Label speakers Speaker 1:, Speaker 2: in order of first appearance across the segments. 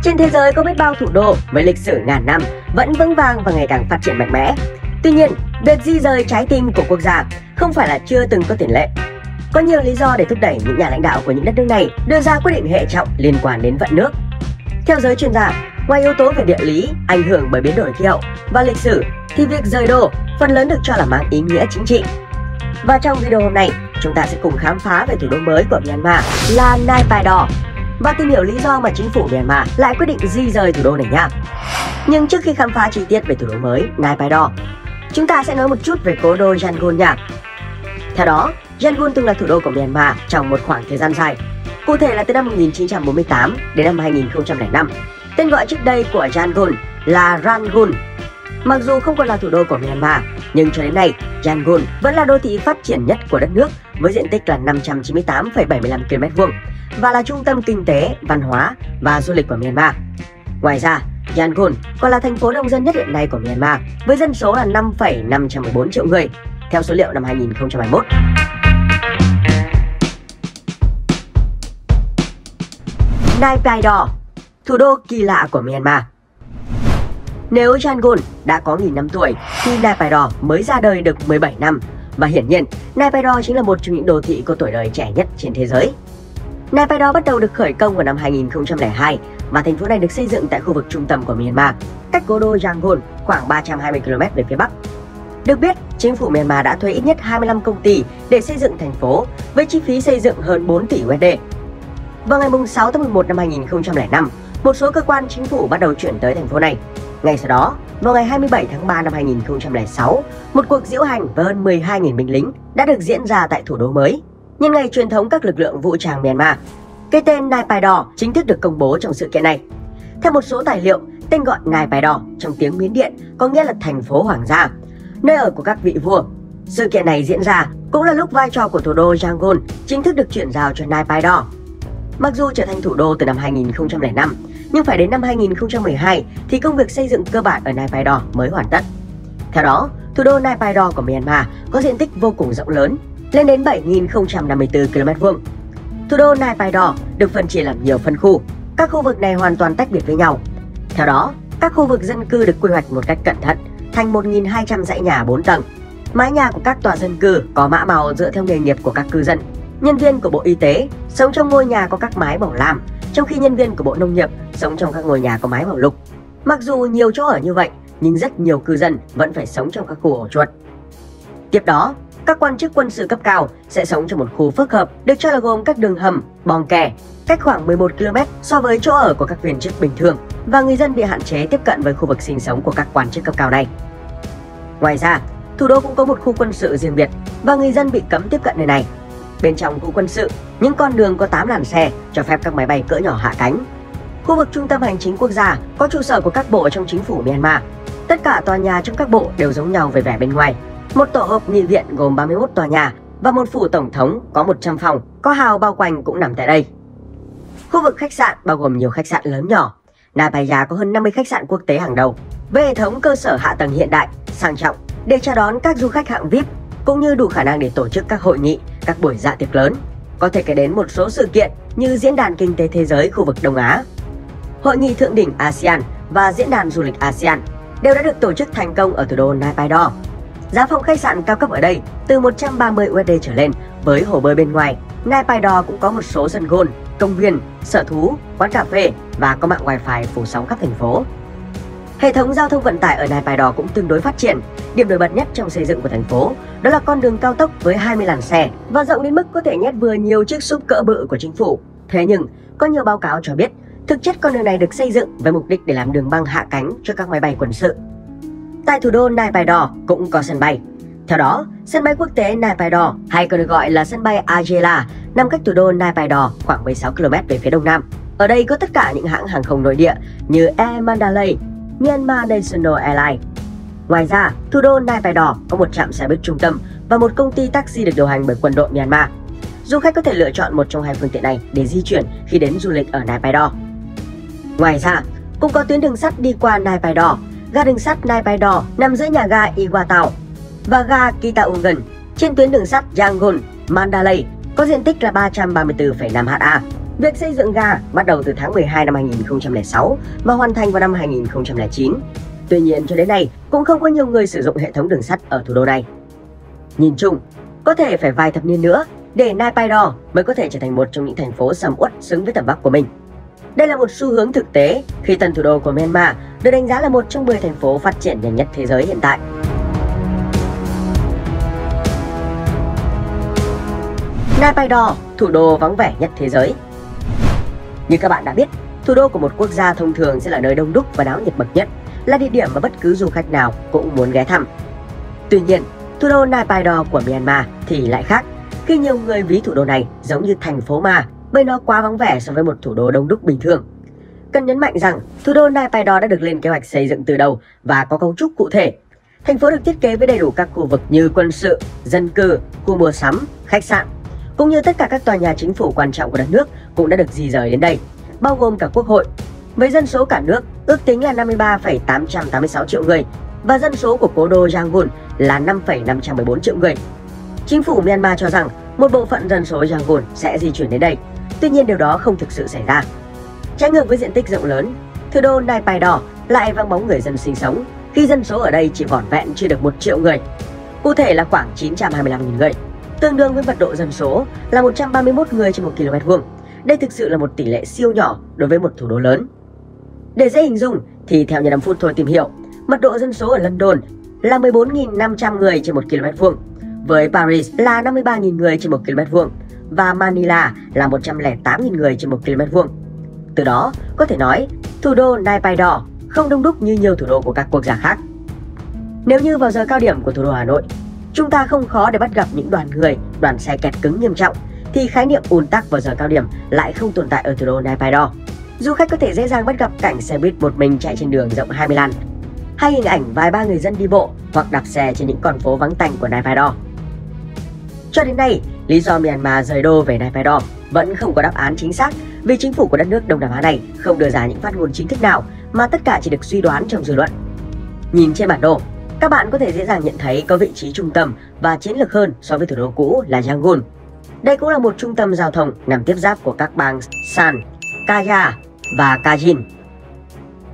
Speaker 1: Trên thế giới có biết bao thủ đô với lịch sử ngàn năm vẫn vững vàng và ngày càng phát triển mạnh mẽ. Tuy nhiên, việc di rời trái tim của quốc gia không phải là chưa từng có tiền lệ. Có nhiều lý do để thúc đẩy những nhà lãnh đạo của những đất nước này đưa ra quyết định hệ trọng liên quan đến vận nước. Theo giới chuyên gia, ngoài yếu tố về địa lý, ảnh hưởng bởi biến đổi khí hậu và lịch sử, thì việc rời đô phần lớn được cho là mang ý nghĩa chính trị. Và trong video hôm nay, chúng ta sẽ cùng khám phá về thủ đô mới của Myanmar là Naypyidaw và tìm hiểu lý do mà chính phủ Myanmar lại quyết định di rời thủ đô này nha. Nhưng trước khi khám phá chi tiết về thủ đô mới Naypyidaw, chúng ta sẽ nói một chút về cố đô Yangon nha. Theo đó, Yangon từng là thủ đô của Myanmar trong một khoảng thời gian dài, cụ thể là từ năm 1948 đến năm 2005. Tên gọi trước đây của Yangon là Rangoon. Mặc dù không còn là thủ đô của Myanmar, nhưng cho đến nay, Yangon vẫn là đô thị phát triển nhất của đất nước với diện tích là 598,75 km² và là trung tâm kinh tế, văn hóa và du lịch của Myanmar. Ngoài ra, Yangon còn là thành phố đông dân nhất hiện nay của Myanmar với dân số là 5,514 triệu người, theo số liệu năm 2021. Naypyidaw, thủ đô kỳ lạ của Myanmar. Nếu Yangon đã có nghìn năm tuổi thì Naypyidaw mới ra đời được 17 năm và hiển nhiên Naypyidaw chính là một trong những đô thị có tuổi đời trẻ nhất trên thế giới. Naypyidaw bắt đầu được khởi công vào năm 2002 và thành phố này được xây dựng tại khu vực trung tâm của Myanmar, cách cố đô Yangon khoảng 320 km về phía bắc. Được biết, chính phủ Myanmar đã thuê ít nhất 25 công ty để xây dựng thành phố với chi phí xây dựng hơn 4 tỷ USD. Vào ngày 6 tháng 11 năm 2005, một số cơ quan chính phủ bắt đầu chuyển tới thành phố này. Ngay sau đó, vào ngày 27 tháng 3 năm 2006, một cuộc diễu hành với hơn 12.000 binh lính đã được diễn ra tại thủ đô mới, nhân ngày truyền thống các lực lượng vũ trang Myanmar. Cái tên Naypyidaw chính thức được công bố trong sự kiện này. Theo một số tài liệu, tên gọi Naypyidaw trong tiếng Miến Điện có nghĩa là thành phố hoàng gia, nơi ở của các vị vua. Sự kiện này diễn ra cũng là lúc vai trò của thủ đô Yangon chính thức được chuyển giao cho Naypyidaw. Mặc dù trở thành thủ đô từ năm 2005, nhưng phải đến năm 2012 thì công việc xây dựng cơ bản ở Naypyidaw mới hoàn tất. Theo đó, thủ đô Naypyidaw của Myanmar có diện tích vô cùng rộng lớn, lên đến 7.054 km². Thủ đô Naypyidaw được phân chia làm nhiều phân khu, các khu vực này hoàn toàn tách biệt với nhau. Theo đó, các khu vực dân cư được quy hoạch một cách cẩn thận thành 1.200 dãy nhà 4 tầng. Mái nhà của các tòa dân cư có mã màu dựa theo nghề nghiệp của các cư dân. Nhân viên của Bộ Y tế sống trong ngôi nhà có các mái màu lam, trong khi nhân viên của Bộ Nông nghiệp sống trong các ngôi nhà có mái màu lục. Mặc dù nhiều chỗ ở như vậy, nhưng rất nhiều cư dân vẫn phải sống trong các khu ổ chuột. Tiếp đó, các quan chức quân sự cấp cao sẽ sống trong một khu phức hợp được cho là gồm các đường hầm, bong kè, cách khoảng 11 km so với chỗ ở của các viên chức bình thường, và người dân bị hạn chế tiếp cận với khu vực sinh sống của các quan chức cấp cao này. Ngoài ra, thủ đô cũng có một khu quân sự riêng biệt và người dân bị cấm tiếp cận nơi này. Bên trong khu quân sự, những con đường có 8 làn xe cho phép các máy bay cỡ nhỏ hạ cánh. Khu vực trung tâm hành chính quốc gia có trụ sở của các bộ trong chính phủ Myanmar. Tất cả tòa nhà trong các bộ đều giống nhau về vẻ bên ngoài. Một tổ hợp nghị viện gồm 31 tòa nhà và một phủ tổng thống có 100 phòng, có hào bao quanh cũng nằm tại đây. Khu vực khách sạn bao gồm nhiều khách sạn lớn nhỏ. Naypyidaw có hơn 50 khách sạn quốc tế hàng đầu với hệ thống cơ sở hạ tầng hiện đại, sang trọng để chào đón các du khách hạng VIP, cũng như đủ khả năng để tổ chức các hội nghị, các buổi dạ tiệc lớn. Có thể kể đến một số sự kiện như Diễn đàn Kinh tế Thế giới khu vực Đông Á, Hội nghị Thượng đỉnh ASEAN và Diễn đàn Du lịch ASEAN đều đã được tổ chức thành công ở thủ đô Naypyidaw. Giá phòng khách sạn cao cấp ở đây từ 130 USD trở lên với hồ bơi bên ngoài. Naypyidaw cũng có một số sân golf, công viên, sở thú, quán cà phê và có mạng wifi phủ sóng khắp thành phố. Hệ thống giao thông vận tải ở Naypyidaw cũng tương đối phát triển. Điểm nổi bật nhất trong xây dựng của thành phố đó là con đường cao tốc với 20 làn xe và rộng đến mức có thể nhét vừa nhiều chiếc súp cỡ bự của chính phủ. Thế nhưng, có nhiều báo cáo cho biết thực chất con đường này được xây dựng với mục đích để làm đường băng hạ cánh cho các máy bay quân sự. Tại thủ đô Naypyidaw cũng có sân bay. Theo đó, sân bay quốc tế Naypyidaw, hay còn được gọi là sân bay Ajela, nằm cách thủ đô Naypyidaw khoảng 16 km về phía đông nam. Ở đây có tất cả những hãng hàng không nội địa như Air Mandalay, Myanmar National Airlines. Ngoài ra, thủ đô Naypyidaw có một trạm xe buýt trung tâm và một công ty taxi được điều hành bởi quân đội Myanmar. Du khách có thể lựa chọn một trong hai phương tiện này để di chuyển khi đến du lịch ở Naypyidaw. Ngoài ra, cũng có tuyến đường sắt đi qua Naypyidaw. Ga đường sắt Naypyidaw nằm giữa nhà ga Iwatao và ga Kitaungan trên tuyến đường sắt Yangon, Mandalay có diện tích là 334,5 ha. Việc xây dựng ga bắt đầu từ tháng 12 năm 2006 và hoàn thành vào năm 2009. Tuy nhiên cho đến nay cũng không có nhiều người sử dụng hệ thống đường sắt ở thủ đô này. Nhìn chung, có thể phải vài thập niên nữa để Naypyidaw mới có thể trở thành một trong những thành phố sầm uất xứng với tầm vóc của mình. Đây là một xu hướng thực tế khi tân thủ đô của Myanmar được đánh giá là một trong 10 thành phố phát triển nhanh nhất thế giới hiện tại. Naypyidaw, thủ đô vắng vẻ nhất thế giới. Như các bạn đã biết, thủ đô của một quốc gia thông thường sẽ là nơi đông đúc và náo nhiệt bậc nhất, là địa điểm mà bất cứ du khách nào cũng muốn ghé thăm. Tuy nhiên, thủ đô Naypyidaw của Myanmar thì lại khác, khi nhiều người ví thủ đô này giống như thành phố ma bởi nó quá vắng vẻ so với một thủ đô đông đúc bình thường. Cần nhấn mạnh rằng thủ đô Naypyidaw đã được lên kế hoạch xây dựng từ đầu và có cấu trúc cụ thể. Thành phố được thiết kế với đầy đủ các khu vực như quân sự, dân cư, khu mua sắm, khách sạn, cũng như tất cả các tòa nhà chính phủ quan trọng của đất nước cũng đã được di rời đến đây, bao gồm cả quốc hội. Với dân số cả nước ước tính là 53,886 triệu người và dân số của cố đô Yangon là 5,514 triệu người. Chính phủ Myanmar cho rằng một bộ phận dân số Yangon sẽ di chuyển đến đây, tuy nhiên điều đó không thực sự xảy ra. Trái ngược với diện tích rộng lớn, thủ đô Naypyidaw lại vắng bóng người dân sinh sống khi dân số ở đây chỉ vỏn vẹn chưa được 1 triệu người, cụ thể là khoảng 925.000 người, tương đương với mật độ dân số là 131 người trên 1 km vuông. Đây thực sự là một tỷ lệ siêu nhỏ đối với một thủ đô lớn. Để dễ hình dung thì theo nhà 5 phút thôi tìm hiểu, mật độ dân số ở London là 14.500 người trên 1 km vuông, với Paris là 53.000 người trên 1 km vuông và Manila là 108.000 người trên 1 km vuông. Từ đó có thể nói thủ đô Naypyidaw không đông đúc như nhiều thủ đô của các quốc gia khác. Nếu như vào giờ cao điểm của thủ đô Hà Nội, chúng ta không khó để bắt gặp những đoàn xe kẹt cứng nghiêm trọng, thì khái niệm ùn tắc vào giờ cao điểm lại không tồn tại ở thủ đô Naypyidaw. Du khách có thể dễ dàng bắt gặp cảnh xe buýt một mình chạy trên đường rộng 20 làn, hay hình ảnh vài ba người dân đi bộ hoặc đạp xe trên những con phố vắng tanh của Naypyidaw. Cho đến nay, lý do Myanmar rời đô về Naypyidaw vẫn không có đáp án chính xác, vì chính phủ của đất nước Đông Nam Á này không đưa ra những phát ngôn chính thức nào, mà tất cả chỉ được suy đoán trong dư luận. Nhìn trên bản đồ, các bạn có thể dễ dàng nhận thấy có vị trí trung tâm và chiến lược hơn so với thủ đô cũ là Yangon. Đây cũng là một trung tâm giao thông nằm tiếp giáp của các bang San, Kaya và Kajin.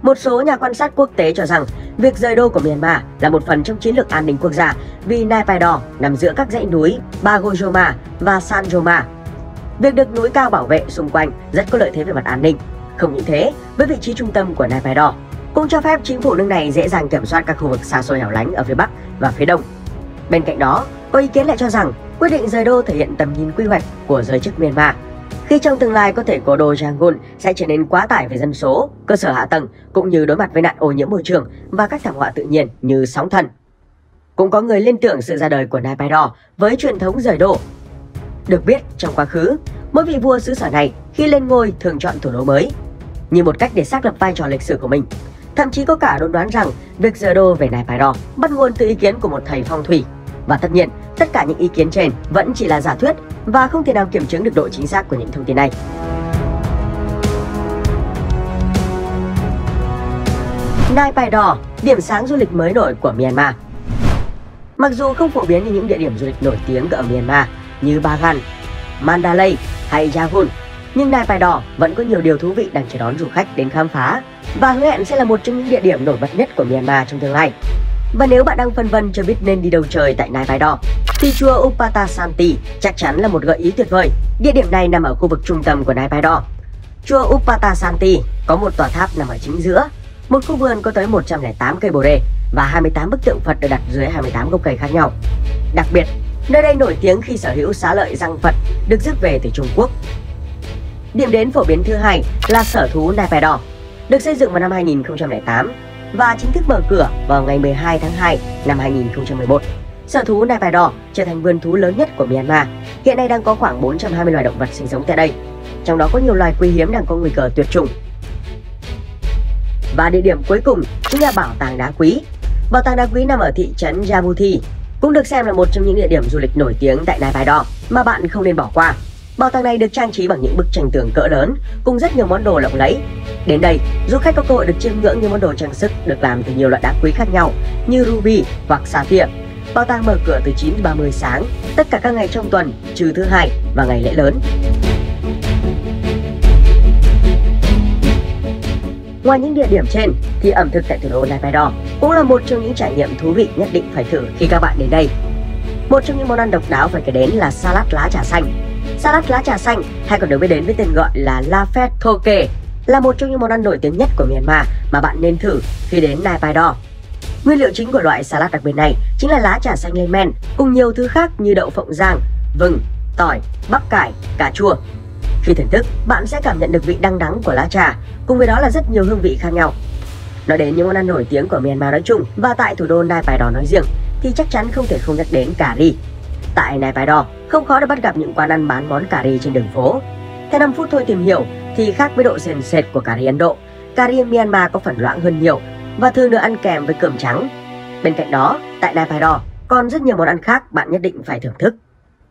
Speaker 1: Một số nhà quan sát quốc tế cho rằng việc rời đô của Myanmar là một phần trong chiến lược an ninh quốc gia, vì Naypyidaw nằm giữa các dãy núi Bagojoma và Sanjoma. Việc được núi cao bảo vệ xung quanh rất có lợi thế về mặt an ninh. Không những thế, với vị trí trung tâm của Naypyidaw cũng cho phép chính phủ nước này dễ dàng kiểm soát các khu vực xa xôi hẻo lánh ở phía Bắc và phía Đông. Bên cạnh đó, có ý kiến lại cho rằng quyết định rời đô thể hiện tầm nhìn quy hoạch của giới chức Myanmar, khi trong tương lai có thể cố đô Yangon sẽ trở nên quá tải về dân số, cơ sở hạ tầng, cũng như đối mặt với nạn ô nhiễm môi trường và các thảm họa tự nhiên như sóng thần. Cũng có người liên tưởng sự ra đời của Naypyidaw với truyền thống rời đô. Được biết, trong quá khứ, mỗi vị vua xứ sở này khi lên ngôi thường chọn thủ đô mới như một cách để xác lập vai trò lịch sử của mình. Thậm chí có cả đồn đoán rằng việc rời đô về Naypyidaw bắt nguồn từ ý kiến của một thầy phong thủy. Và tất nhiên, tất cả những ý kiến trên vẫn chỉ là giả thuyết và không thể nào kiểm chứng được độ chính xác của những thông tin này. Naypyidaw, điểm sáng du lịch mới nổi của Myanmar. Mặc dù không phổ biến như những địa điểm du lịch nổi tiếng ở Myanmar như Bagan, Mandalay hay Yangon, nhưng Naypyidaw vẫn có nhiều điều thú vị đang chờ đón du khách đến khám phá và hứa hẹn sẽ là một trong những địa điểm nổi bật nhất của Myanmar trong tương lai. Và nếu bạn đang phân vân chưa biết nên đi đâu chơi tại Naypyidaw, thì chùa Upatasanti chắc chắn là một gợi ý tuyệt vời. Địa điểm này nằm ở khu vực trung tâm của Naypyidaw. Chùa Upatasanti có một tòa tháp nằm ở chính giữa, một khu vườn có tới 108 cây bồ đề và 28 bức tượng Phật được đặt dưới 28 gốc cây khác nhau. Đặc biệt, nơi đây nổi tiếng khi sở hữu xá lợi răng Phật được rước về từ Trung Quốc. Điểm đến phổ biến thứ hai là sở thú Naypyidaw, được xây dựng vào năm 2008 và chính thức mở cửa vào ngày 12 tháng 2 năm 2011. Sở thú Naypyidaw trở thành vườn thú lớn nhất của Myanmar. Hiện nay đang có khoảng 420 loài động vật sinh sống tại đây, trong đó có nhiều loài quý hiếm đang có nguy cơ tuyệt chủng. Và địa điểm cuối cùng chính là Bảo tàng đá quý. Bảo tàng đá quý nằm ở thị trấn Djibouti, cũng được xem là một trong những địa điểm du lịch nổi tiếng tại Naypyidaw mà bạn không nên bỏ qua. Bảo tàng này được trang trí bằng những bức tranh tường cỡ lớn cùng rất nhiều món đồ lộng lẫy. Đến đây, du khách có cơ hội được chiêm ngưỡng những món đồ trang sức được làm từ nhiều loại đá quý khác nhau như ruby hoặc sapphire. Bảo tàng mở cửa từ 9:30 sáng tất cả các ngày trong tuần trừ thứ hai và ngày lễ lớn. Ngoài những địa điểm trên thì ẩm thực tại thủ đô Naypyidaw cũng là một trong những trải nghiệm thú vị nhất định phải thử khi các bạn đến đây. Một trong những món ăn độc đáo phải kể đến là salad lá trà xanh. Salad lá trà xanh hay còn được biết đến với tên gọi là Lafet Thoke là một trong những món ăn nổi tiếng nhất của Myanmar mà bạn nên thử khi đến Naypyidaw. Nguyên liệu chính của loại salad đặc biệt này chính là lá trà xanh lên men cùng nhiều thứ khác như đậu phộng rang, vừng, tỏi, bắp cải, cà chua. Khi thưởng thức, bạn sẽ cảm nhận được vị đắng đắng của lá trà, cùng với đó là rất nhiều hương vị khác nhau. Nói đến những món ăn nổi tiếng của Myanmar nói chung và tại thủ đô Naypyidaw nói riêng thì chắc chắn không thể không nhắc đến cà ri. Tại Naypyidaw không khó để bắt gặp những quán ăn bán món cà ri trên đường phố. Theo 5 phút thôi tìm hiểu thì khác với độ sền sệt của cà ri Ấn Độ, cà ri Myanmar có phần loãng hơn nhiều và thường được ăn kèm với cơm trắng. Bên cạnh đó, tại Naypyidaw còn rất nhiều món ăn khác bạn nhất định phải thưởng thức,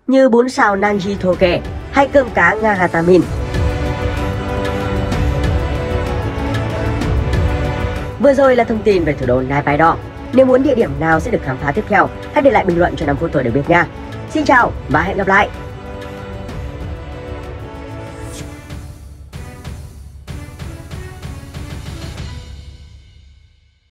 Speaker 1: như bún xào Nangji Thoke hay cơm cá Ngagatamin. Vừa rồi là thông tin về thủ đô Naypyidaw. Nếu muốn địa điểm nào sẽ được khám phá tiếp theo, hãy để lại bình luận cho 5 phút thôi để biết nha. Xin chào và hẹn gặp lại!